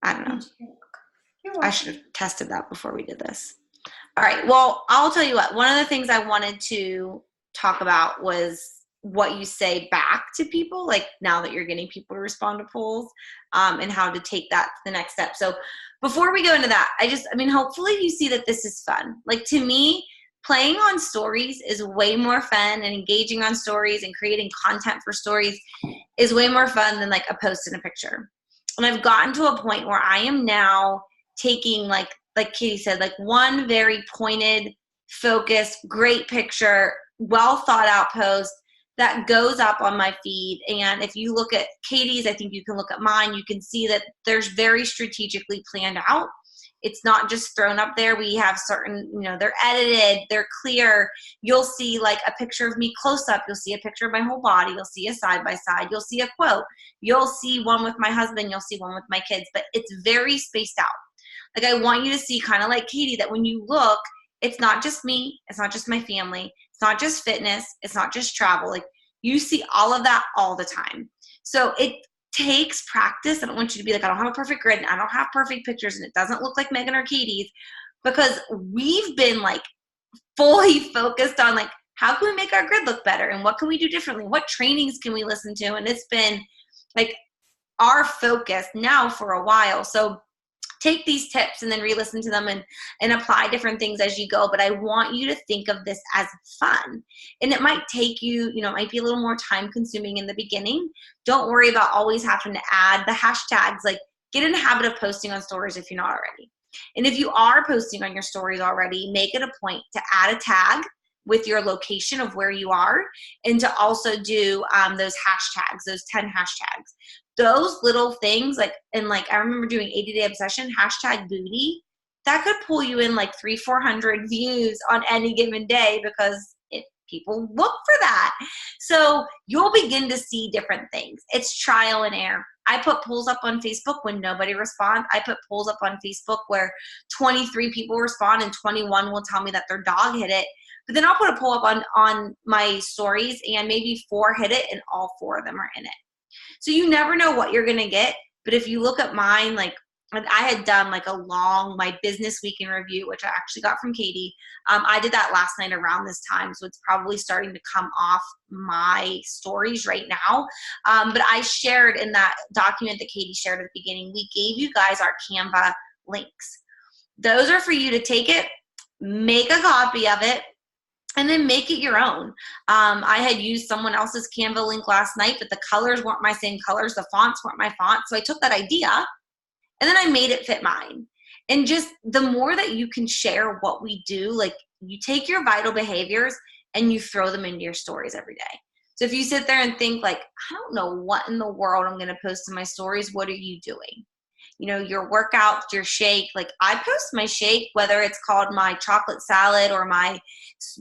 I don't know. I should have tested that before we did this. All right. Well, I'll tell you what. One of the things I wanted to talk about was what you say back to people, like now that you're getting people to respond to polls, and how to take that to the next step. So before we go into that, I mean, hopefully you see that this is fun. Like to me, playing on stories is way more fun, and engaging on stories and creating content for stories is way more fun than like a post and a picture. And I've gotten to a point where I am now taking like Katie said, like one very pointed, focused, great picture, well thought out post that goes up on my feed. And if you look at Katie's, I think you can look at mine, you can see that there's very strategically planned out. It's not just thrown up there. We have certain, they're edited, they're clear. You'll see like a picture of me close up. You'll see a picture of my whole body. You'll see a side by side. You'll see a quote. You'll see one with my husband. You'll see one with my kids, but it's very spaced out. Like I want you to see, kind of like Katie, that when you look, it's not just me. It's not just my family. It's not just fitness. It's not just travel. Like you see all of that all the time. So it takes practice. I don't want you to be like, I don't have a perfect grid and I don't have perfect pictures and it doesn't look like Megan or Katie's, because we've been like fully focused on like, how can we make our grid look better and what can we do differently? What trainings can we listen to? And it's been like our focus now for a while. So take these tips and then re-listen to them and apply different things as you go. But I want you to think of this as fun. And it might take you, it might be a little more time consuming in the beginning. Don't worry about always having to add the hashtags. Like get in the habit of posting on stories if you're not already. And if you are posting on your stories already, make it a point to add a tag with your location of where you are and to also do those hashtags, those 10 hashtags. Those little things, I remember doing 80-day obsession, hashtag booty, that could pull you in like 300-400 views on any given day because people look for that. So you'll begin to see different things. It's trial and error. I put polls up on Facebook when nobody responds. I put polls up on Facebook where 23 people respond and 21 will tell me that their dog hit it. But then I'll put a poll up on my stories and maybe 4 hit it and all 4 of them are in it. So you never know what you're going to get. But if you look at mine, like I had done like my business week in review, which I actually got from Katie. I did that last night around this time. So it's probably starting to come off my stories right now. But I shared in that document that Katie shared at the beginning, we gave you guys our Canva links. Those are for you to take it, make a copy of it, and then make it your own. I had used someone else's Canva link last night, but the colors weren't my same colors. The fonts weren't my fonts. So I took that idea and then I made it fit mine. And just the more that you can share what we do, like you take your vital behaviors and you throw them into your stories every day. So if you sit there and think like, I don't know what in the world I'm going to post in my stories, what are you doing? Your workouts, your shake, like I post my shake, whether it's called my chocolate salad or my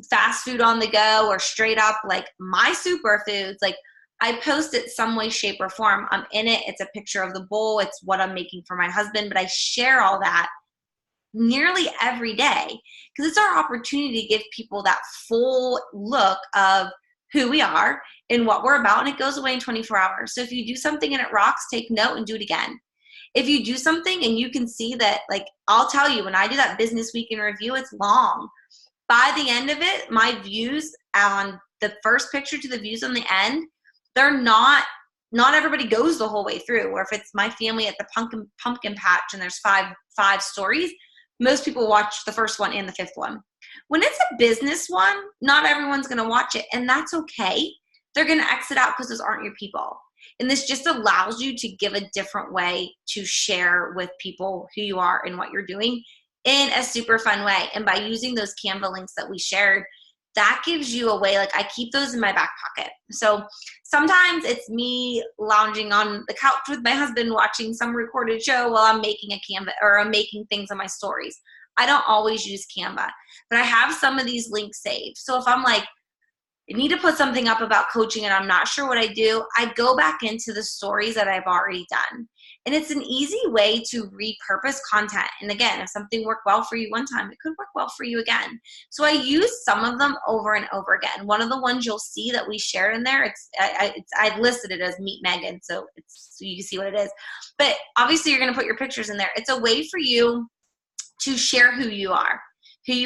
fast food on the go or straight up like my superfoods, like I post it some way, shape or form. I'm in it. It's a picture of the bowl. It's what I'm making for my husband, but I share all that nearly every day because it's our opportunity to give people that full look of who we are and what we're about. And it goes away in 24 hours. So if you do something and it rocks, take note and do it again. If you do something and you can see that, like I'll tell you, when I do that business week in review, it's long. By the end of it, my views on the first picture to the views on the end, they're not everybody goes the whole way through. Or if it's my family at the pumpkin patch and there's five stories, most people watch the first one and the 5th one. When it's a business one, not everyone's going to watch it, and that's okay. They're going to exit out because those aren't your people. And this just allows you to give a different way to share with people who you are and what you're doing in a super fun way. And by using those Canva links that we shared, that gives you a way, like I keep those in my back pocket. So sometimes it's me lounging on the couch with my husband watching some recorded show while I'm making a Canva or I'm making things on my stories. I don't always use Canva, but I have some of these links saved. So if I'm like, I need to put something up about coaching and I'm not sure what I do, I go back into the stories that I've already done. And it's an easy way to repurpose content. And again, if something worked well for you one time, it could work well for you again. So I use some of them over and over again. One of the ones you'll see that we shared in there, I listed it as Meet Megan, so you can see what it is. But obviously you're going to put your pictures in there. It's a way for you to share who you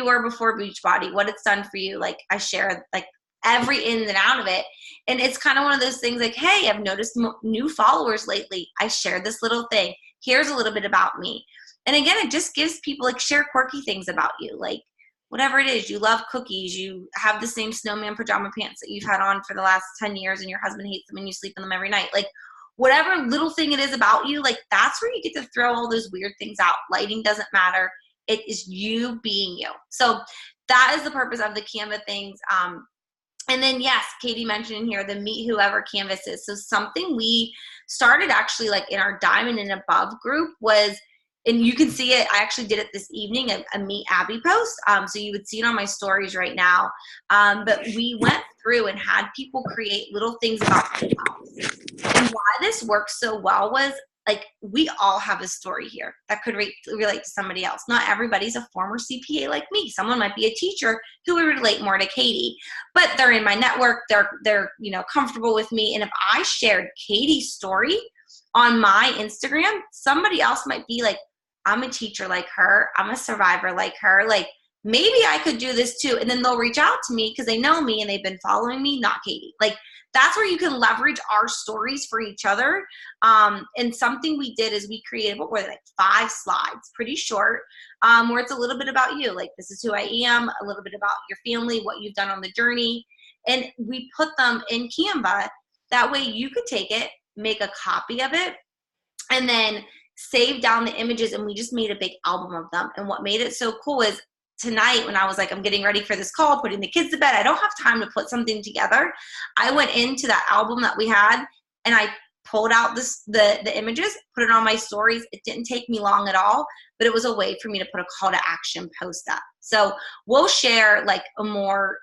were before Beachbody, what it's done for you. Like I share like every in and out of it. And it's kind of one of those things like, hey, I've noticed new followers lately. I shared this little thing. Here's a little bit about me. And again, it just gives people like share quirky things about you. Like whatever it is, you love cookies, you have the same snowman pajama pants that you've had on for the last 10 years and your husband hates them and you sleep in them every night. Like whatever little thing it is about you, like that's where you get to throw all those weird things out. Lighting doesn't matter. It is you being you. So that is the purpose of the Canva things. And then, yes, Katie mentioned in here the Meet Whoever canvases. So something we started actually like in our Diamond and Above group was and you can see it. I actually did it this evening, a Meet Abby post. So you would see it on my stories right now. But we went through and had people create little things about themselves. And why this works so well was, like, we all have a story here that could relate to somebody else. Not everybody's a former CPA like me. Someone might be a teacher who would relate more to Katie, but they're in my network. They're comfortable with me. And if I shared Katie's story on my Instagram, somebody else might be like, I'm a teacher like her. I'm a survivor like her. Like, maybe I could do this too. And then they'll reach out to me because they know me and they've been following me, not Katie. Like, that's where you can leverage our stories for each other. And something we did is we created, what were they, like 5 slides, pretty short, where it's a little bit about you. Like, this is who I am, a little bit about your family, what you've done on the journey. And we put them in Canva. That way you could take it, make a copy of it, and then save down the images. And we just made a big album of them. And what made it so cool is, tonight when I was like, I'm getting ready for this call, putting the kids to bed, I don't have time to put something together. I went into that album that we had and I pulled out the images, put it on my stories. It didn't take me long at all, but it was a way for me to put a call to action post up. So we'll share like a more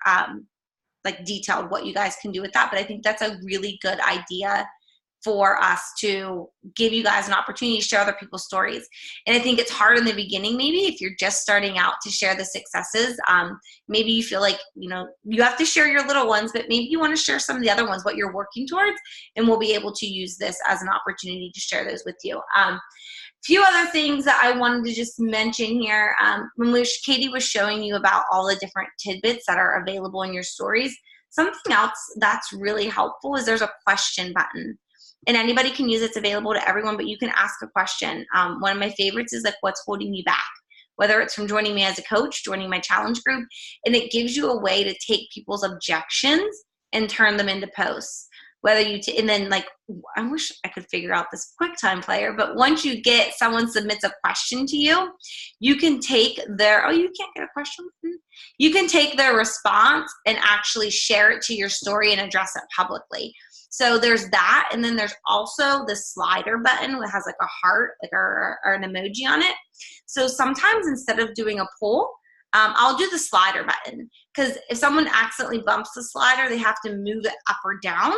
like detailed what you guys can do with that. But I think that's a really good idea for us to give you guys an opportunity to share other people's stories. And I think it's hard in the beginning, maybe if you're just starting out, to share the successes. Maybe you feel like, you have to share your little ones, but maybe you want to share some of the other ones, what you're working towards, and we'll be able to use this as an opportunity to share those with you. Few other things that I wanted to just mention here. When Katie was showing you about all the different tidbits that are available in your stories, something else that's really helpful is there's a question button. And anybody can use it. It's available to everyone, but you can ask a question. One of my favorites is like, what's holding you back? Whether it's from joining me as a coach, joining my challenge group, and it gives you a way to take people's objections and turn them into posts. And then like, I wish I could figure out this QuickTime player, but once you get someone submits a question to you, you can take you can't get a question button? You can take their response and actually share it to your story and address it publicly. So there's that, and then there's also the slider button that has like a heart, like or an emoji on it. So sometimes instead of doing a poll, I'll do the slider button, because if someone accidentally bumps the slider, they have to move it up or down.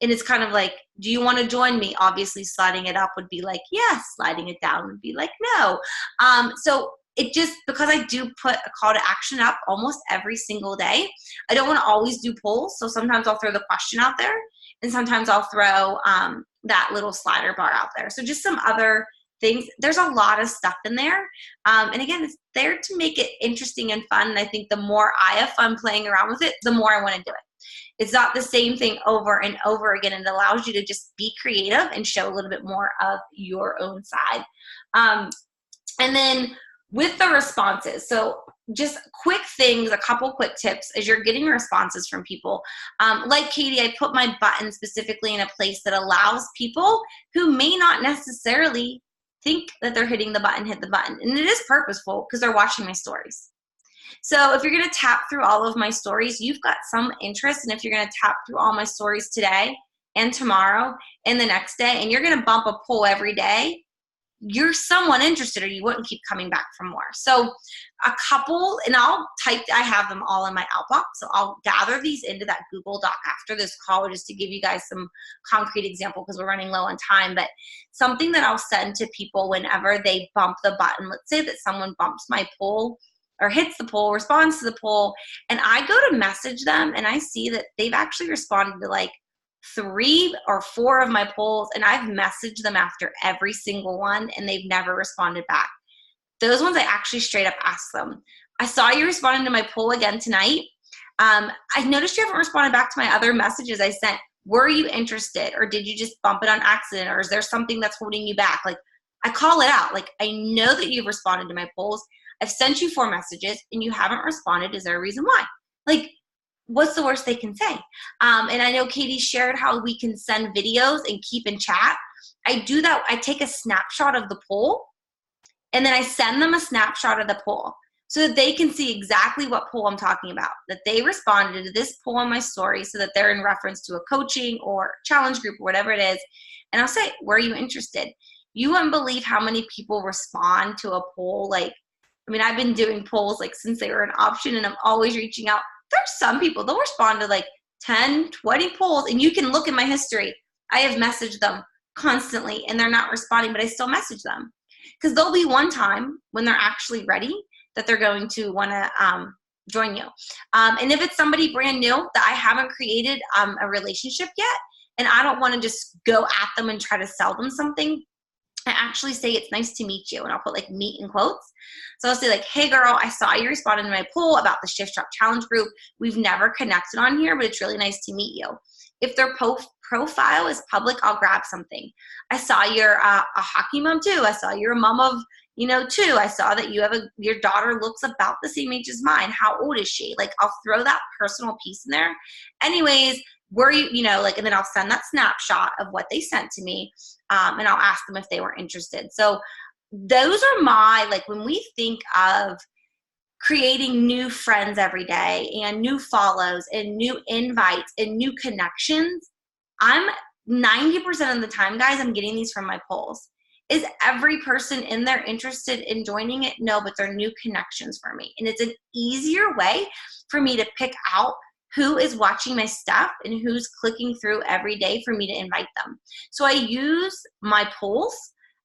And it's kind of like, do you want to join me? Obviously, sliding it up would be like, yes. Sliding it down would be like, no. So it just, because I do put a call to action up almost every single day, I don't want to always do polls. So sometimes I'll throw the question out there, and sometimes I'll throw that little slider bar out there. So just some other things. There's a lot of stuff in there. And again, it's there to make it interesting and fun. And I think the more I have fun playing around with it, the more I want to do it. It's not the same thing over and over again. And it allows you to just be creative and show a little bit more of your own side. And then with the responses, so just quick things, a couple quick tips as you're getting responses from people. Like Katie, I put my button specifically in a place that allows people who may not necessarily think that they're hitting the button, hit the button. And it is purposeful because they're watching my stories. So if you're going to tap through all of my stories, you've got some interest. And if you're going to tap through all my stories today and tomorrow and the next day, and you're going to bump a poll every day, you're someone interested, or you wouldn't keep coming back for more. So a couple, and I have them all in my outbox. So I'll gather these into that Google Doc after this call, just to give you guys some concrete example, because we're running low on time. But something that I'll send to people whenever they bump the button, let's say that someone bumps my poll or hits the poll, responds to the poll, and I go to message them and I see that they've actually responded to like 3 or 4 of my polls, and I've messaged them after every single one and they've never responded back. Those ones I actually straight up ask them, I saw you responding to my poll again tonight. I noticed you haven't responded back to my other messages I sent. Were you interested, or did you just bump it on accident, or is there something that's holding you back? Like, I call it out. Like, I know that you've responded to my polls. I've sent you 4 messages and you haven't responded. Is there a reason why? Like, what's the worst they can say? And I know Katie shared how we can send videos and keep in chat. I do that. I take a snapshot of the poll and then I send them a snapshot of the poll so that they can see exactly what poll I'm talking about, that they responded to this poll on my story, so that they're in reference to a coaching or challenge group or whatever it is. And I'll say, were you interested? you wouldn't believe how many people respond to a poll. Like, I mean, I've been doing polls like since they were an option, and I'm always reaching out. There's some people, they'll respond to like 10, 20 polls, and you can look at my history. I have messaged them constantly and they're not responding, but I still message them. Because there'll be one time when they're actually ready that they're going to want to join you. And if it's somebody brand new that I haven't created a relationship yet, and I don't want to just go at them and try to sell them something, I actually say, it's nice to meet you. And I'll put like meet in quotes. So I'll say like, hey girl, I saw you responded to my poll about the Shift Shop Challenge group. We've never connected on here, but it's really nice to meet you. If their profile is public, I'll grab something. I saw you're a hockey mom too. I saw you're a mom of, two. I saw that you have your daughter looks about the same age as mine. How old is she? Like, I'll throw that personal piece in there. Anyways, were you, and then I'll send that snapshot of what they sent to me. And I'll ask them if they were interested. So those are when we think of creating new friends every day and new follows and new invites and new connections, I'm 90% of the time, guys, I'm getting these from my polls. Is every person in there interested in joining it? No, but they're new connections for me. And it's an easier way for me to pick out who is watching my stuff and who's clicking through every day for me to invite them. So I use my polls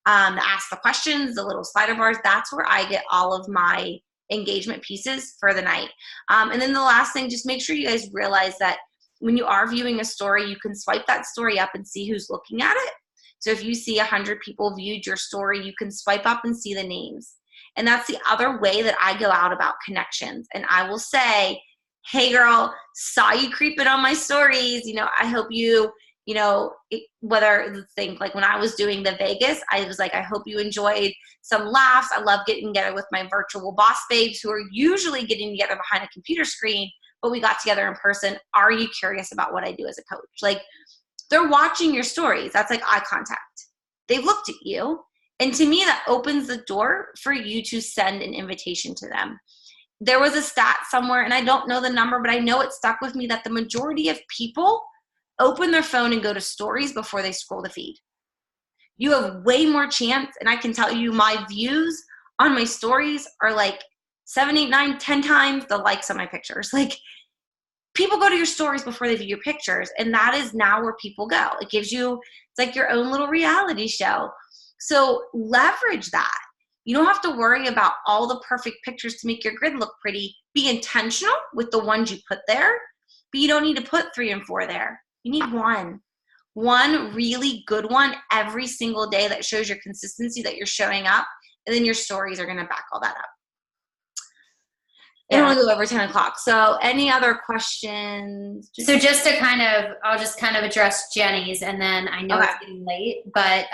to ask the questions, the little slider bars. That's where I get all of my engagement pieces for the night. And then the last thing, just make sure you guys realize that when you are viewing a story, you can swipe that story up and see who's looking at it. So if you see 100 people viewed your story, you can swipe up and see the names. And that's the other way that I go out about connections. And I will say, hey girl, saw you creeping on my stories. I hope you, whether think like when I was doing the Vegas, I was like, I hope you enjoyed some laughs. I love getting together with my virtual boss babes who are usually getting together behind a computer screen, but we got together in person. Are you curious about what I do as a coach? Like, they're watching your stories. That's like eye contact. They've looked at you. And to me, that opens the door for you to send an invitation to them. There was a stat somewhere, and I don't know the number, but I know it stuck with me, that the majority of people open their phone and go to stories before they scroll the feed. You have way more chance, and I can tell you my views on my stories are like 7, 8, 9, 10 times the likes on my pictures. Like, people go to your stories before they view your pictures, and that is now where people go. It gives you, it's like your own little reality show. So leverage that. You don't have to worry about all the perfect pictures to make your grid look pretty. Be intentional with the ones you put there, but you don't need to put 3 and 4 there. You need one really good one every single day that shows your consistency, that you're showing up, and then your stories are going to back all that up. I don't want to go over 10 o'clock. So any other questions? So I'll just kind of address Jenny's, and then I know it's getting late, but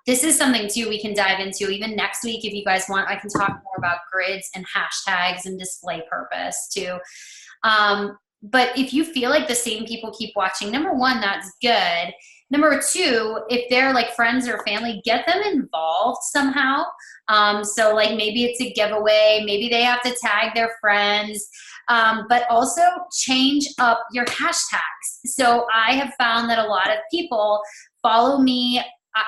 this is something too we can dive into even next week. If you guys want, I can talk more about grids and hashtags and display purpose too. But if you feel like the same people keep watching, number one, that's good. Number two, if they're like friends or family, get them involved somehow. So like maybe it's a giveaway, maybe they have to tag their friends, but also change up your hashtags. So I have found that a lot of people follow me.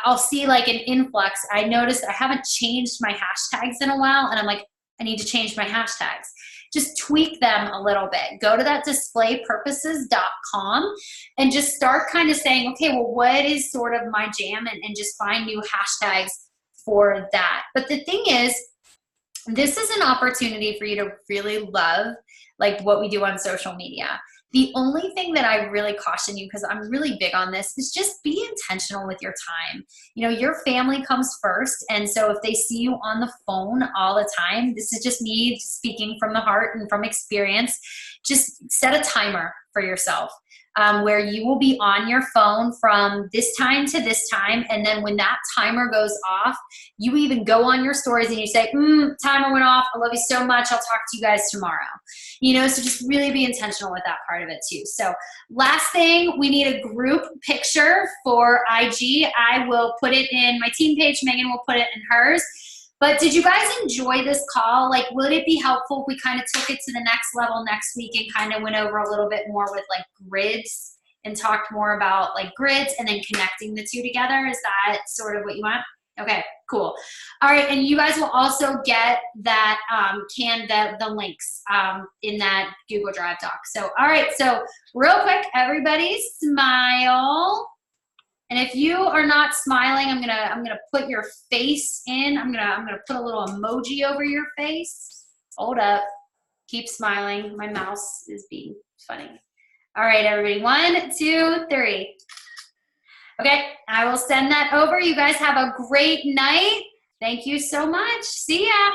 I'll see like an influx. I noticed I haven't changed my hashtags in a while, and I'm like, I need to change my hashtags. Just tweak them a little bit. Go to that displaypurposes.com and just start kind of saying, okay, well, what is sort of my jam, and just find new hashtags for that. But the thing is, this is an opportunity for you to really love like what we do on social media. The only thing that I really caution you, because I'm really big on this, is just be intentional with your time. Your family comes first. And so if they see you on the phone all the time, this is just me speaking from the heart and from experience, just set a timer for yourself. Where you will be on your phone from this time to this time. And then when that timer goes off, you even go on your stories and you say, timer went off. I love you so much. I'll talk to you guys tomorrow. So just really be intentional with that part of it too. So last thing, we need a group picture for IG. I will put it in my team page. Megan will put it in hers. But did you guys enjoy this call? Like, would it be helpful if we kind of took it to the next level next week and kind of went over a little bit more with like grids and talked more about like grids and then connecting the two together? Is that sort of what you want? Okay, cool. All right, and you guys will also get that the links in that Google Drive doc. So, all right, so real quick, everybody smile. And if you are not smiling, I'm gonna put your face in. I'm gonna put a little emoji over your face. Hold up. Keep smiling. My mouse is being funny. All right, everybody. 1, 2, 3. Okay, I will send that over. You guys have a great night. Thank you so much. See ya.